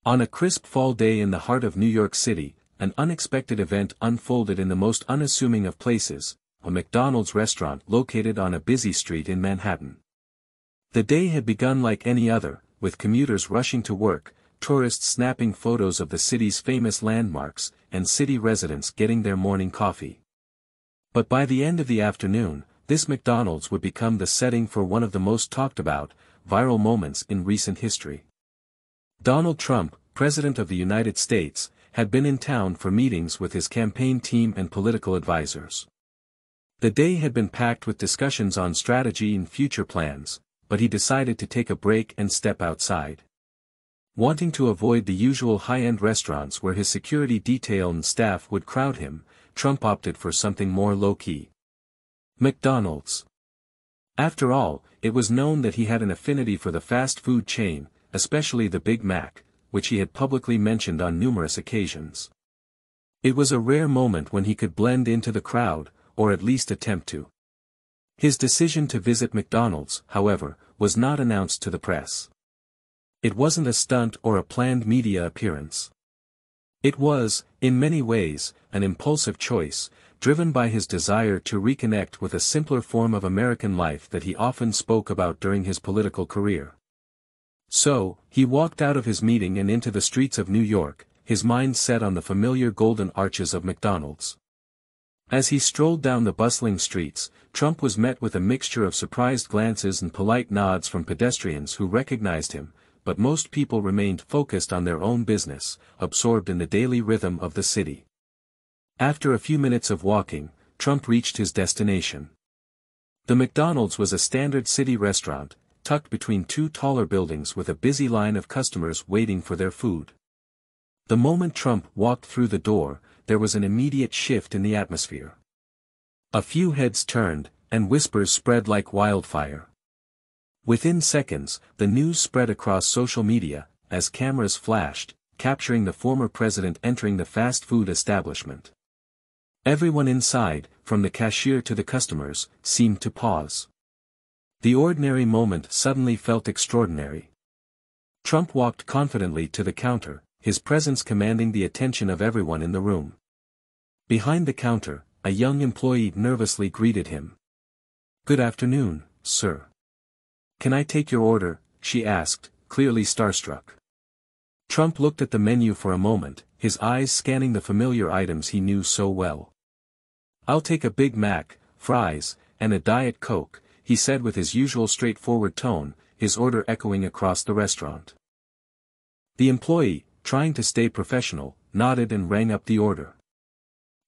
On a crisp fall day in the heart of New York City, an unexpected event unfolded in the most unassuming of places, a McDonald's restaurant located on a busy street in Manhattan. The day had begun like any other, with commuters rushing to work, tourists snapping photos of the city's famous landmarks, and city residents getting their morning coffee. But by the end of the afternoon, this McDonald's would become the setting for one of the most talked about, viral moments in recent history. Donald Trump, President of the United States, had been in town for meetings with his campaign team and political advisors. The day had been packed with discussions on strategy and future plans, but he decided to take a break and step outside. Wanting to avoid the usual high-end restaurants where his security detail and staff would crowd him, Trump opted for something more low-key. McDonald's. After all, it was known that he had an affinity for the fast food chain, especially the Big Mac, which he had publicly mentioned on numerous occasions. It was a rare moment when he could blend into the crowd, or at least attempt to. His decision to visit McDonald's, however, was not announced to the press. It wasn't a stunt or a planned media appearance. It was, in many ways, an impulsive choice, driven by his desire to reconnect with a simpler form of American life that he often spoke about during his political career. So, he walked out of his meeting and into the streets of New York, his mind set on the familiar golden arches of McDonald's. As he strolled down the bustling streets, Trump was met with a mixture of surprised glances and polite nods from pedestrians who recognized him, but most people remained focused on their own business, absorbed in the daily rhythm of the city. After a few minutes of walking, Trump reached his destination. The McDonald's was a standard city restaurant, tucked between two taller buildings with a busy line of customers waiting for their food. The moment Trump walked through the door, there was an immediate shift in the atmosphere. A few heads turned, and whispers spread like wildfire. Within seconds, the news spread across social media, as cameras flashed, capturing the former president entering the fast food establishment. Everyone inside, from the cashier to the customers, seemed to pause. The ordinary moment suddenly felt extraordinary. Trump walked confidently to the counter, his presence commanding the attention of everyone in the room. Behind the counter, a young employee nervously greeted him. "Good afternoon, sir. Can I take your order?" she asked, clearly starstruck. Trump looked at the menu for a moment, his eyes scanning the familiar items he knew so well. "I'll take a Big Mac, fries, and a Diet Coke," he said with his usual straightforward tone, his order echoing across the restaurant. The employee, trying to stay professional, nodded and rang up the order.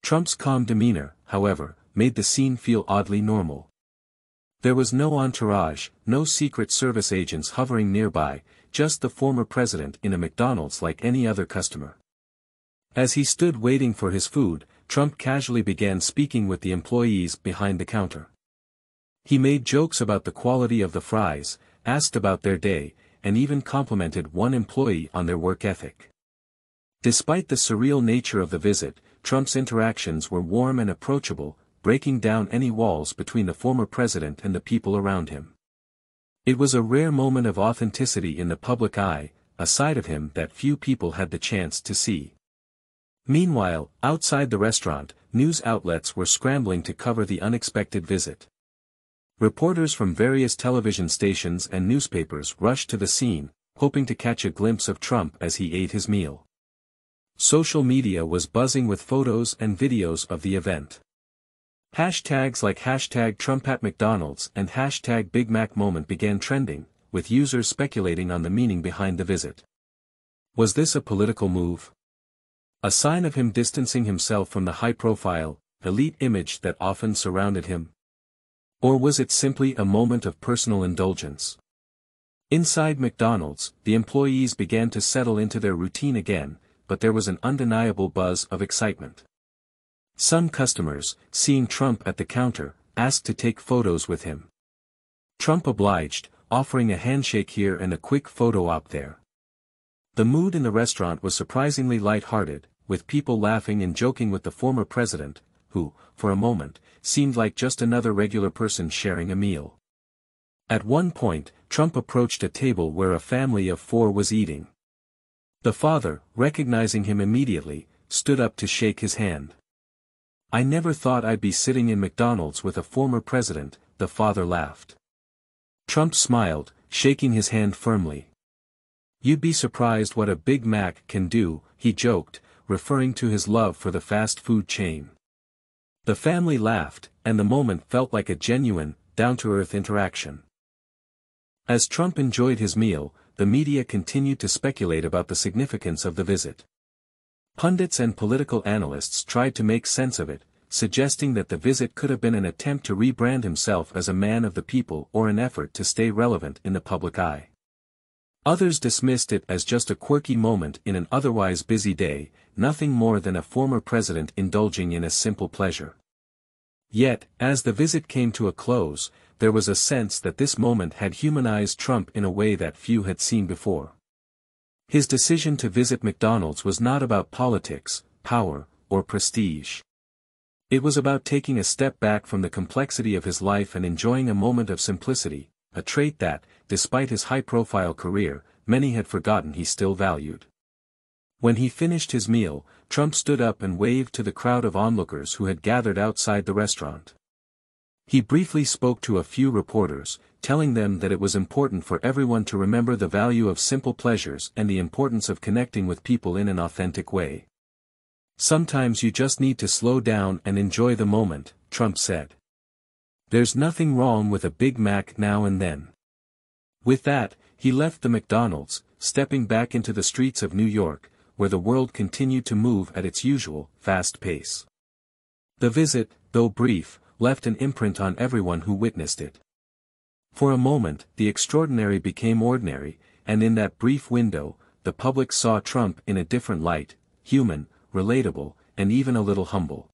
Trump's calm demeanor, however, made the scene feel oddly normal. There was no entourage, no Secret Service agents hovering nearby, just the former president in a McDonald's like any other customer. As he stood waiting for his food, Trump casually began speaking with the employees behind the counter. He made jokes about the quality of the fries, asked about their day, and even complimented one employee on their work ethic. Despite the surreal nature of the visit, Trump's interactions were warm and approachable, breaking down any walls between the former president and the people around him. It was a rare moment of authenticity in the public eye, a side of him that few people had the chance to see. Meanwhile, outside the restaurant, news outlets were scrambling to cover the unexpected visit. Reporters from various television stations and newspapers rushed to the scene, hoping to catch a glimpse of Trump as he ate his meal. Social media was buzzing with photos and videos of the event. Hashtags like #TrumpAtMcDonald's and #BigMacMoment began trending, with users speculating on the meaning behind the visit. Was this a political move? A sign of him distancing himself from the high-profile, elite image that often surrounded him? Or was it simply a moment of personal indulgence? Inside McDonald's, the employees began to settle into their routine again, but there was an undeniable buzz of excitement. Some customers, seeing Trump at the counter, asked to take photos with him. Trump obliged, offering a handshake here and a quick photo op there. The mood in the restaurant was surprisingly light-hearted, with people laughing and joking with the former president, who, for a moment, seemed like just another regular person sharing a meal. At one point, Trump approached a table where a family of 4 was eating. The father, recognizing him immediately, stood up to shake his hand. "I never thought I'd be sitting in McDonald's with a former president," the father laughed. Trump smiled, shaking his hand firmly. "You'd be surprised what a Big Mac can do," he joked, referring to his love for the fast food chain. The family laughed, and the moment felt like a genuine, down-to-earth interaction. As Trump enjoyed his meal, the media continued to speculate about the significance of the visit. Pundits and political analysts tried to make sense of it, suggesting that the visit could have been an attempt to rebrand himself as a man of the people or an effort to stay relevant in the public eye. Others dismissed it as just a quirky moment in an otherwise busy day, nothing more than a former president indulging in a simple pleasure. Yet, as the visit came to a close, there was a sense that this moment had humanized Trump in a way that few had seen before. His decision to visit McDonald's was not about politics, power, or prestige. It was about taking a step back from the complexity of his life and enjoying a moment of simplicity, a trait that, despite his high-profile career, many had forgotten he still valued. When he finished his meal, Trump stood up and waved to the crowd of onlookers who had gathered outside the restaurant. He briefly spoke to a few reporters, telling them that it was important for everyone to remember the value of simple pleasures and the importance of connecting with people in an authentic way. "Sometimes you just need to slow down and enjoy the moment," Trump said. "There's nothing wrong with a Big Mac now and then." With that, he left the McDonald's, stepping back into the streets of New York, where the world continued to move at its usual, fast pace. The visit, though brief, left an imprint on everyone who witnessed it. For a moment, the extraordinary became ordinary, and in that brief window, the public saw Trump in a different light, human, relatable, and even a little humble.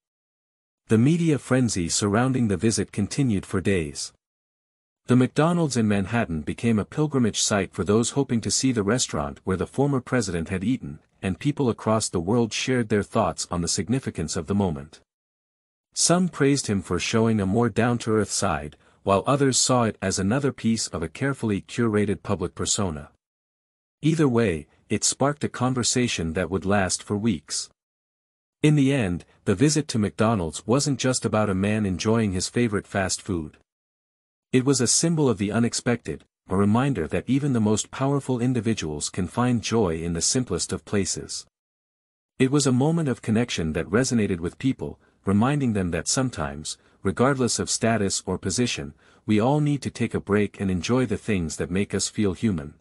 The media frenzy surrounding the visit continued for days. The McDonald's in Manhattan became a pilgrimage site for those hoping to see the restaurant where the former president had eaten, and people across the world shared their thoughts on the significance of the moment. Some praised him for showing a more down-to-earth side, while others saw it as another piece of a carefully curated public persona. Either way, it sparked a conversation that would last for weeks. In the end, the visit to McDonald's wasn't just about a man enjoying his favorite fast food. It was a symbol of the unexpected, a reminder that even the most powerful individuals can find joy in the simplest of places. It was a moment of connection that resonated with people, reminding them that sometimes, regardless of status or position, we all need to take a break and enjoy the things that make us feel human.